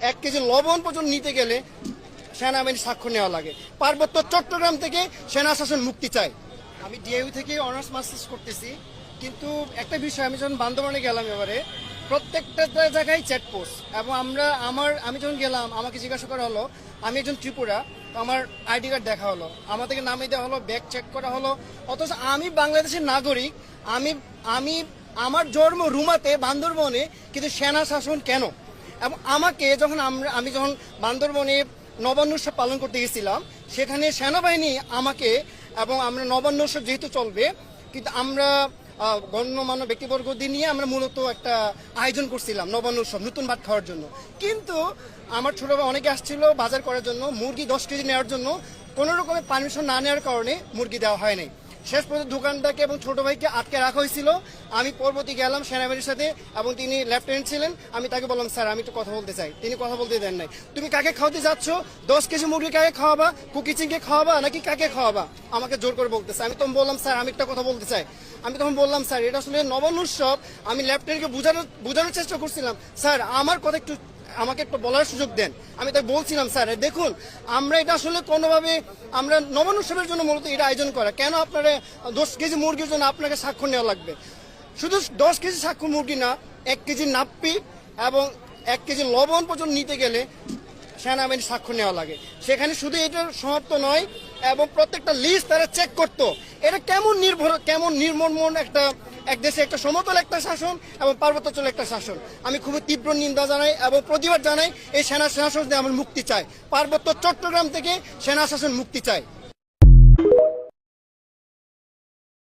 1 KG লবণ পর্যন্ত নিতে গেলে সেনাবাহিনী স্বাক্ষর নেওয়া লাগে। পার্বত্য চট্টগ্রাম থেকে সেনা শাসন মুক্তি চাই। আমি ডিএইউ থেকে অনার্স মাস্টার্স করতেছি, কিন্তু একটা বিষয়, আমি যখন বান্দরবানে গেলাম এবারে প্রত্যেকটা জায়গায় চেকপোস্ট, এবং আমি যখন গেলাম আমাকে জিজ্ঞাসা করা হলো আমি একজন ত্রিপুরা, আমার আইডি কার্ড দেখা হলো, আমাদেরকে নামিয়ে দেওয়া হলো, ব্যাগ চেক করা হলো, অথচ আমি বাংলাদেশের নাগরিক, আমি আমি আমার জন্ম রুমাতে বান্দরবনে, কিন্তু সেনা শাসন কেন? এবং আমাকে যখন আমি যখন বান্দরবনে নবান্ন উৎসব পালন করতে গেছিলাম, সেখানে সেনাবাহিনী আমাকে, এবং আমরা নবান্ন উৎসব যেহেতু চলবে, কিন্তু আমরা গণ্যমান্য ব্যক্তিবর্গদের নিয়ে আমরা মূলত একটা আয়োজন করছিলাম নবান্ন উৎসব, নতুন ভাত খাওয়ার জন্য। কিন্তু আমার ছোট ভাই অনেকে আসছিল বাজার করার জন্য, মুরগি 10 কেজি নেওয়ার জন্য, কোনো রকমের পারমিশন না নেওয়ার কারণে মুরগি দেওয়া হয় নাই। শেষ পর্যন্ত দোকানটাকে এবং ছোট ভাইকে আটকে রাখা হয়েছিল। আমি পরবর্তী গেলাম সেনাবাহিনীর সাথে, এবং তিনি লেফটেন্যান্ট ছিলেন। আমি তাকে বললাম, স্যার আমি একটু কথা বলতে চাই। তিনি কথা বলতে দেন নাই। তুমি কাকে খাওয়াতে যাচ্ছ? 10 কেজি মুরগি কাকে খাওয়াবা? কুকিচিংকে খাওয়াবা নাকি কাকে খাওয়াবা? আমাকে জোর করে বলতেছে। আমি তখন বললাম, স্যার আমি একটা কথা বলতে চাই। আমি তখন বললাম, স্যার এটা আসলে নবান্ন উৎসব। আমি লেফটেন্যান্টকে বোঝানোর চেষ্টা করছিলাম, স্যার আমার কথা একটু আমাকে একটু বলার সুযোগ দেন। আমি তাই বলছিলাম, স্যার দেখুন আমরা এটা আসলে কোনোভাবে আমরা নবান্ন উৎসবের জন্য মূলত এটা আয়োজন করা, কেন আপনারা 10 কেজি মুরগির জন্য আপনাকে স্বাক্ষর নেওয়া লাগবে? শুধু 10 কেজি স্বাক্ষর মুরগি না, 1 কেজি নাপ্পি এবং 1 কেজি লবণ পর্যন্ত নিতে গেলে সেনাবাহিনী স্বাক্ষর নেওয়া লাগে। সেখানে শুধু এটা সমাপ্ত নয়, এবং প্রত্যেকটা লিস্ট তারা চেক করতো। এটা কেমন নির্মম একটা, এক দেশে একটা সমতল একটা শাসন এবং পার্বত্যাঞ্চল একটা শাসন। আমি খুবই তীব্র নিন্দা জানাই এবং প্রতিবাদ জানাই। এই সেনা শাসন থেকে আমরা মুক্তি চাই। পার্বত্য চট্টগ্রাম থেকে সেনা শাসন মুক্তি চাই।